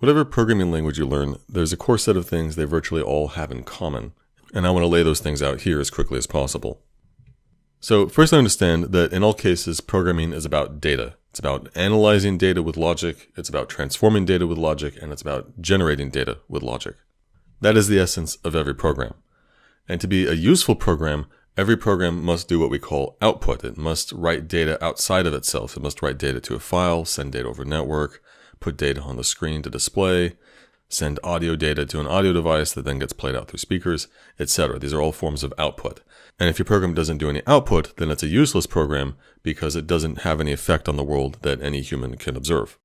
Whatever programming language you learn, there's a core set of things they virtually all have in common, and I want to lay those things out here as quickly as possible. So first, I understand that in all cases, programming is about data. It's about analyzing data with logic, it's about transforming data with logic, and it's about generating data with logic. That is the essence of every program. And to be a useful program, every program must do what we call output. It must write data outside of itself. It must write data to a file, send data over a network, put data on the screen to display, send audio data to an audio device that then gets played out through speakers, etc. These are all forms of output. And if your program doesn't do any output, then it's a useless program because it doesn't have any effect on the world that any human can observe.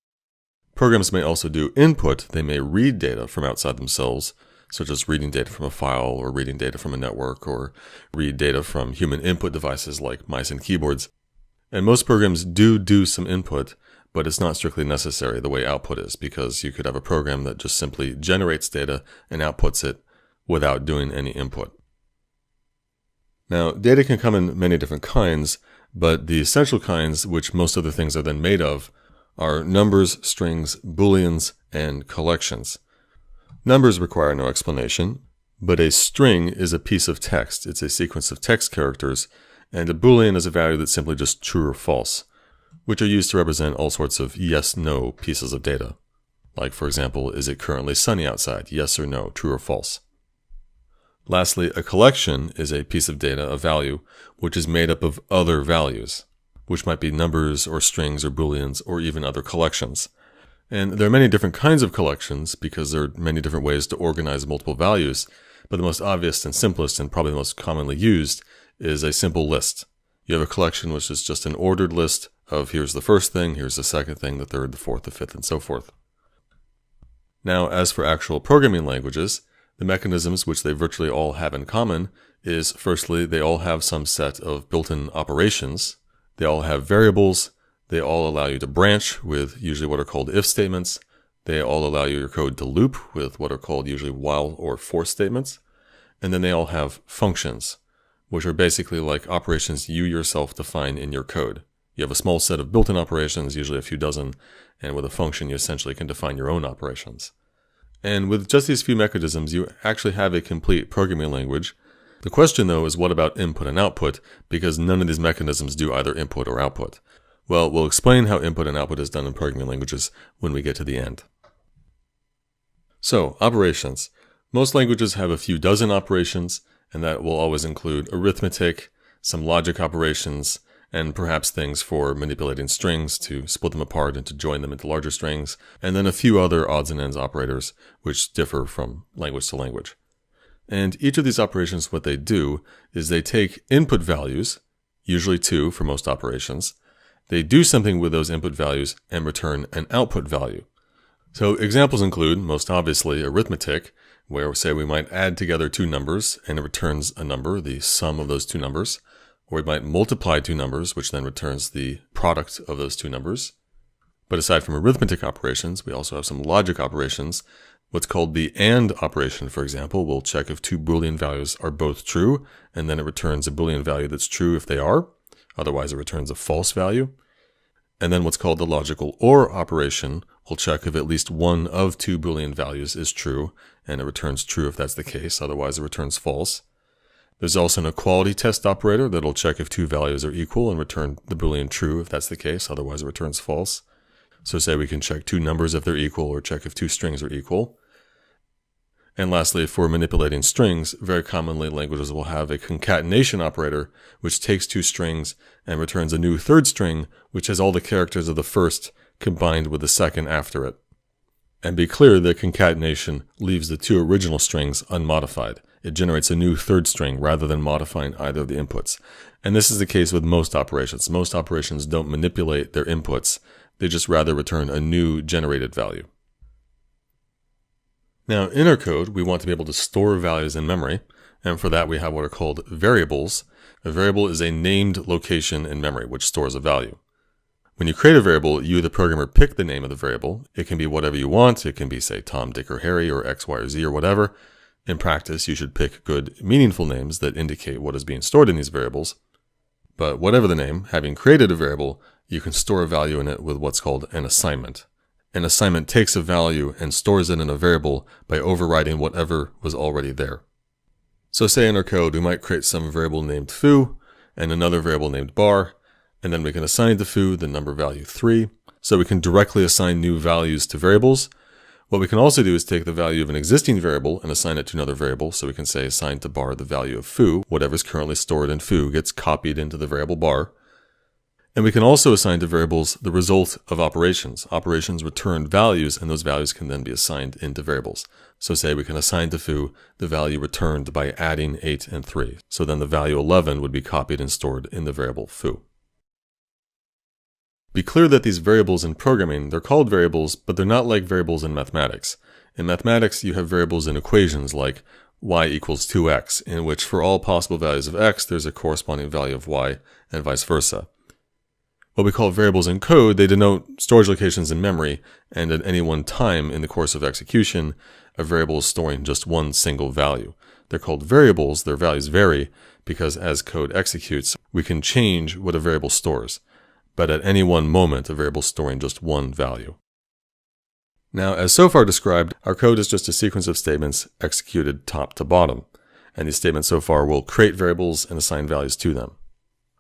Programs may also do input. They may read data from outside themselves, such as reading data from a file or reading data from a network or read data from human input devices like mice and keyboards. And most programs do some input, but it's not strictly necessary the way output is, because you could have a program that just simply generates data and outputs it without doing any input. Now, data can come in many different kinds, but the essential kinds, which most other things are then made of, are numbers, strings, booleans, and collections. Numbers require no explanation, but a string is a piece of text. It's a sequence of text characters, and a boolean is a value that's simply just true or false, which are used to represent all sorts of yes-no pieces of data. Like, for example, is it currently sunny outside? Yes or no, true or false. Lastly, a collection is a piece of data, a value, which is made up of other values, which might be numbers or strings or booleans or even other collections. And there are many different kinds of collections because there are many different ways to organize multiple values, but the most obvious and simplest and probably the most commonly used is a simple list. You have a collection which is just an ordered list of here's the first thing, here's the second thing, the third, the fourth, the fifth, and so forth. Now, as for actual programming languages, the mechanisms which they virtually all have in common is, firstly, they all have some set of built-in operations. They all have variables. They all allow you to branch with usually what are called if statements. They all allow your code to loop with what are called usually while or for statements. And then they all have functions, which are basically like operations you yourself define in your code. You have a small set of built-in operations, usually a few dozen, and with a function you essentially can define your own operations. And with just these few mechanisms, you actually have a complete programming language. The question, though, is what about input and output, because none of these mechanisms do either input or output. Well, we'll explain how input and output is done in programming languages when we get to the end. So, operations. Most languages have a few dozen operations, and that will always include arithmetic, some logic operations, and perhaps things for manipulating strings to split them apart and to join them into larger strings, and then a few other odds and ends operators which differ from language to language. And each of these operations, what they do is they take input values, usually 2 for most operations, they do something with those input values and return an output value. So examples include, most obviously, arithmetic, where say we might add together two numbers and it returns a number, the sum of those two numbers. Or we might multiply two numbers, which then returns the product of those two numbers. But aside from arithmetic operations, we also have some logic operations. What's called the AND operation, for example, will check if two Boolean values are both true, and then it returns a Boolean value that's true if they are. Otherwise, it returns a false value. And then what's called the logical OR operation will check if at least one of two Boolean values is true, and it returns true if that's the case. Otherwise, it returns false. There's also an equality test operator that'll check if two values are equal and return the Boolean true if that's the case, otherwise it returns false. So say we can check two numbers if they're equal or check if two strings are equal. And lastly, for manipulating strings, very commonly languages will have a concatenation operator which takes two strings and returns a new third string which has all the characters of the first combined with the second after it. And be clear that concatenation leaves the two original strings unmodified. It generates a new third string rather than modifying either of the inputs. And this is the case with most operations. Most operations don't manipulate their inputs. They just rather return a new generated value. Now, in our code, we want to be able to store values in memory. And for that, we have what are called variables. A variable is a named location in memory, which stores a value. When you create a variable, you, the programmer, pick the name of the variable. It can be whatever you want. It can be, say, Tom, Dick, or Harry, or X, Y, or Z, or whatever. In practice, you should pick good, meaningful names that indicate what is being stored in these variables. But whatever the name, having created a variable, you can store a value in it with what's called an assignment. An assignment takes a value and stores it in a variable by overriding whatever was already there. So say in our code, we might create some variable named foo and another variable named bar, and then we can assign to foo the number value 3. So we can directly assign new values to variables. What we can also do is take the value of an existing variable and assign it to another variable. So we can say assign to bar the value of foo. Whatever's currently stored in foo gets copied into the variable bar. And we can also assign to variables the result of operations. Operations return values, and those values can then be assigned into variables. So say we can assign to foo the value returned by adding 8 and 3. So then the value 11 would be copied and stored in the variable foo. Be clear that these variables in programming, they're called variables, but they're not like variables in mathematics. In mathematics, you have variables in equations like y equals 2x, in which for all possible values of x, there's a corresponding value of y, and vice versa. What we call variables in code, they denote storage locations in memory, and at any one time in the course of execution, a variable is storing just one single value. They're called variables, their values vary, because as code executes, we can change what a variable stores. But at any one moment, a variable is storing just one value. Now, as so far described, our code is just a sequence of statements executed top to bottom, and these statements so far will create variables and assign values to them.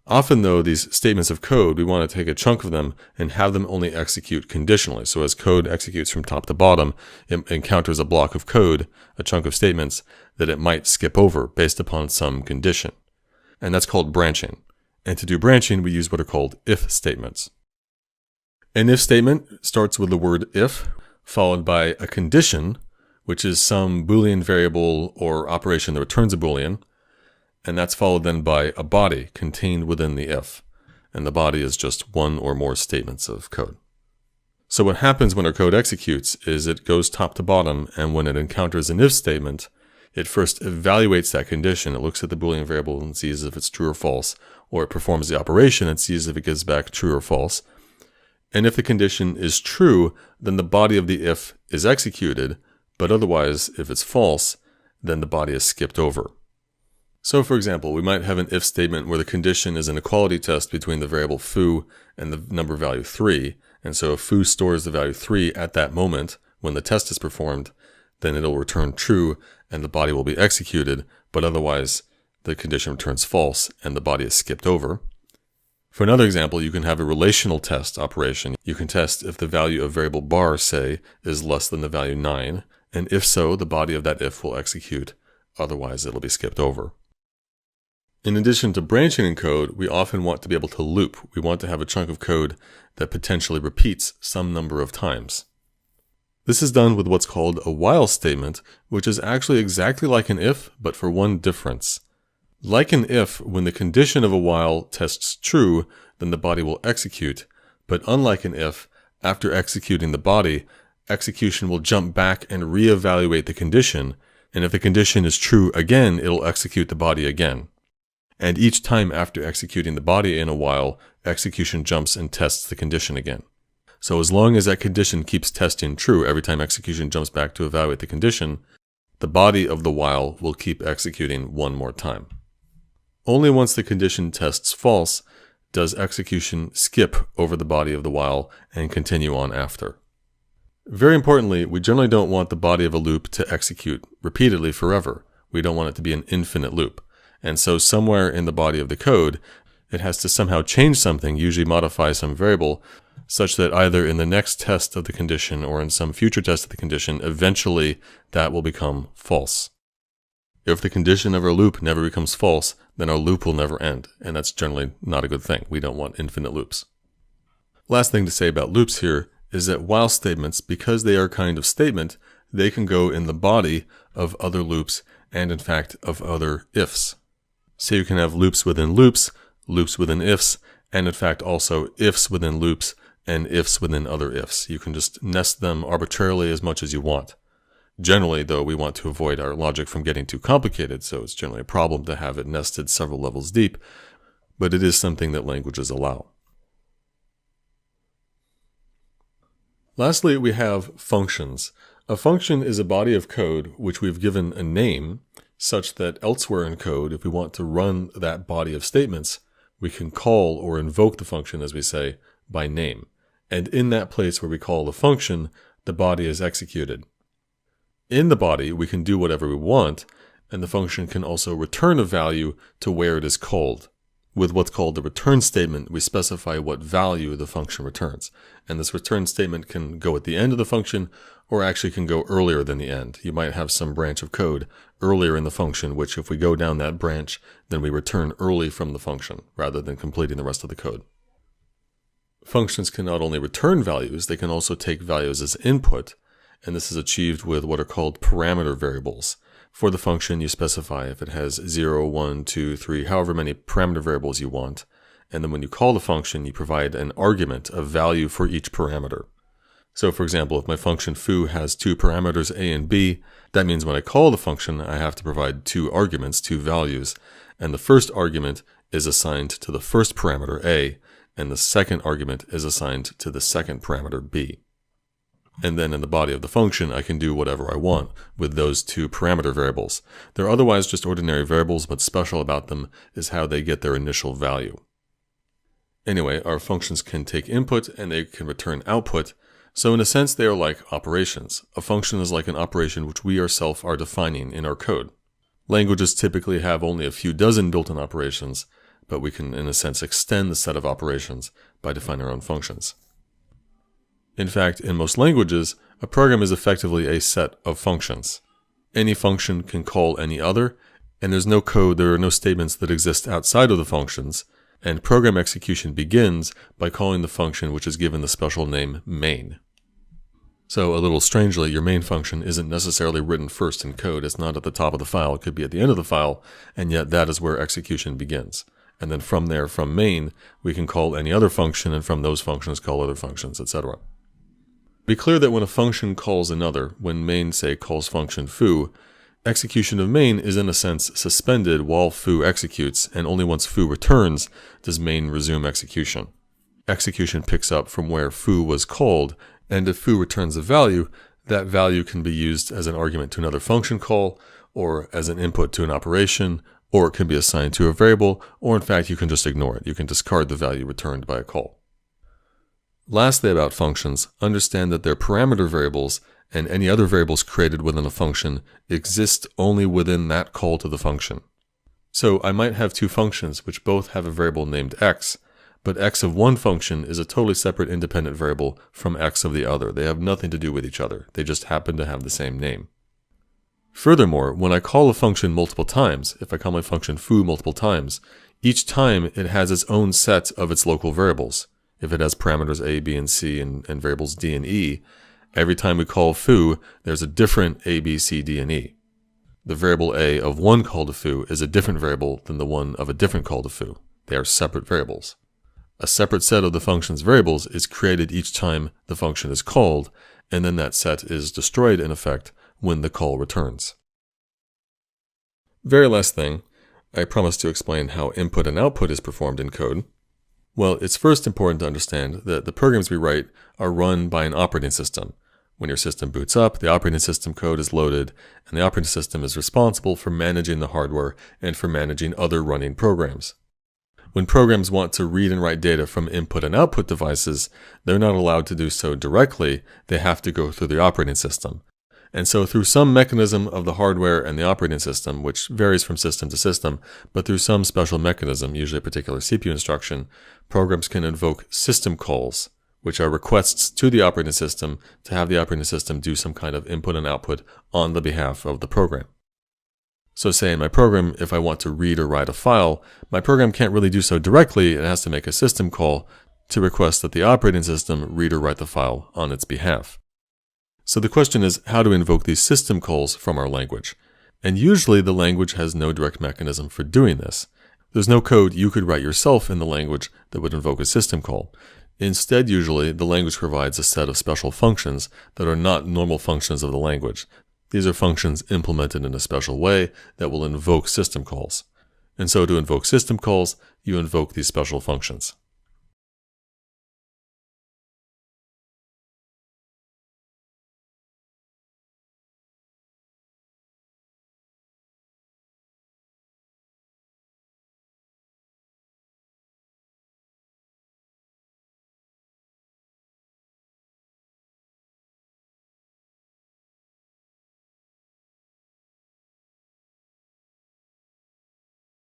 Often though, these statements of code, we want to take a chunk of them and have them only execute conditionally. So as code executes from top to bottom, it encounters a block of code, a chunk of statements, that it might skip over based upon some condition. And that's called branching. And to do branching, we use what are called if statements. An if statement starts with the word if, followed by a condition, which is some Boolean variable or operation that returns a Boolean. And that's followed then by a body contained within the if. And the body is just one or more statements of code. So what happens when our code executes is it goes top to bottom, and when it encounters an if statement, it first evaluates that condition. It looks at the Boolean variable and sees if it's true or false, or it performs the operation and sees if it gives back true or false. And if the condition is true, then the body of the if is executed, but otherwise, if it's false, then the body is skipped over. So for example, we might have an if statement where the condition is an equality test between the variable foo and the number value 3. And so if foo stores the value 3 at that moment when the test is performed, then it'll return true and the body will be executed, but otherwise the condition returns false and the body is skipped over. For another example, you can have a relational test operation. You can test if the value of variable bar, say, is less than the value 9, and if so, the body of that if will execute, otherwise it'll be skipped over. In addition to branching in code, we often want to be able to loop. We want to have a chunk of code that potentially repeats some number of times. This is done with what's called a while statement, which is actually exactly like an if, but for one difference. Like an if, when the condition of a while tests true, then the body will execute. But unlike an if, after executing the body, execution will jump back and reevaluate the condition. And if the condition is true again, it'll execute the body again. And each time after executing the body in a while, execution jumps and tests the condition again. So as long as that condition keeps testing true every time execution jumps back to evaluate the condition, the body of the while will keep executing one more time. Only once the condition tests false does execution skip over the body of the while and continue on after. Very importantly, we generally don't want the body of a loop to execute repeatedly forever. We don't want it to be an infinite loop. And so somewhere in the body of the code, it has to somehow change something, usually modify some variable, such that either in the next test of the condition or in some future test of the condition, eventually that will become false. If the condition of our loop never becomes false, then our loop will never end, and that's generally not a good thing. We don't want infinite loops. Last thing to say about loops here is that while statements, because they are a kind of statement, they can go in the body of other loops and in fact of other ifs. So you can have loops within loops within ifs, and in fact also ifs within loops and ifs within other ifs. You can just nest them arbitrarily as much as you want. Generally, though, we want to avoid our logic from getting too complicated, so it's generally a problem to have it nested several levels deep, but it is something that languages allow. Lastly, we have functions. A function is a body of code which we've given a name, such that elsewhere in code, if we want to run that body of statements, we can call or invoke the function, as we say, by name. and in that place where we call the function, the body is executed. In the body, we can do whatever we want, and the function can also return a value to where it is called. With what's called the return statement, we specify what value the function returns. And this return statement can go at the end of the function, or actually can go earlier than the end. You might have some branch of code earlier in the function, which if we go down that branch, then we return early from the function, rather than completing the rest of the code. Functions can not only return values, they can also take values as input, and this is achieved with what are called parameter variables. For the function, you specify if it has 0, 1, 2, 3, however many parameter variables you want, and then when you call the function, you provide an argument, a value for each parameter. So for example, if my function foo has two parameters a and b, that means when I call the function, I have to provide two arguments, two values, and the first argument is assigned to the first parameter a, and the second argument is assigned to the second parameter b. And then in the body of the function, I can do whatever I want with those two parameter variables. They're otherwise just ordinary variables, but special about them is how they get their initial value. Anyway, our functions can take input and they can return output. So in a sense, they are like operations. A function is like an operation which we ourselves are defining in our code. Languages typically have only a few dozen built-in operations, but we can, in a sense, extend the set of operations by defining our own functions. In fact, in most languages, a program is effectively a set of functions. Any function can call any other, and there are no statements that exist outside of the functions, and program execution begins by calling the function which is given the special name main. So a little strangely, your main function isn't necessarily written first in code. It's not at the top of the file. It could be at the end of the file, and yet that is where execution begins. And then from there, from main, we can call any other function, and from those functions call other functions, etc. Be clear that when a function calls another, when main, say, calls function foo, execution of main is in a sense suspended while foo executes, and only once foo returns does main resume execution. Execution picks up from where foo was called, and if foo returns a value, that value can be used as an argument to another function call, or as an input to an operation, or it can be assigned to a variable, or in fact you can just ignore it. You can discard the value returned by a call. Lastly about functions, understand that their parameter variables and any other variables created within a function exist only within that call to the function. So I might have two functions which both have a variable named x, but x of one function is a totally separate independent variable from x of the other. They have nothing to do with each other. They just happen to have the same name. Furthermore, when I call a function multiple times, if I call my function foo multiple times, each time it has its own set of its local variables. If it has parameters a, b, and c, and variables d and e, every time we call foo, there's a different a, b, c, d, and e. The variable a of one call to foo is a different variable than the one of a different call to foo. They are separate variables. A separate set of the function's variables is created each time the function is called, and then that set is destroyed in effect when the call returns. Very last thing, I promised to explain how input and output is performed in code. Well, it's first important to understand that the programs we write are run by an operating system. When your system boots up, the operating system code is loaded, and the operating system is responsible for managing the hardware and for managing other running programs. When programs want to read and write data from input and output devices, they're not allowed to do so directly. They have to go through the operating system. And so through some mechanism of the hardware and the operating system, which varies from system to system, but through some special mechanism, usually a particular CPU instruction, programs can invoke system calls, which are requests to the operating system to have the operating system do some kind of input and output on the behalf of the program. So say in my program, if I want to read or write a file, my program can't really do so directly. It has to make a system call to request that the operating system read or write the file on its behalf. So the question is how to invoke these system calls from our language. And usually the language has no direct mechanism for doing this. There's no code you could write yourself in the language that would invoke a system call. Instead, usually, the language provides a set of special functions that are not normal functions of the language. These are functions implemented in a special way that will invoke system calls. And so to invoke system calls, you invoke these special functions.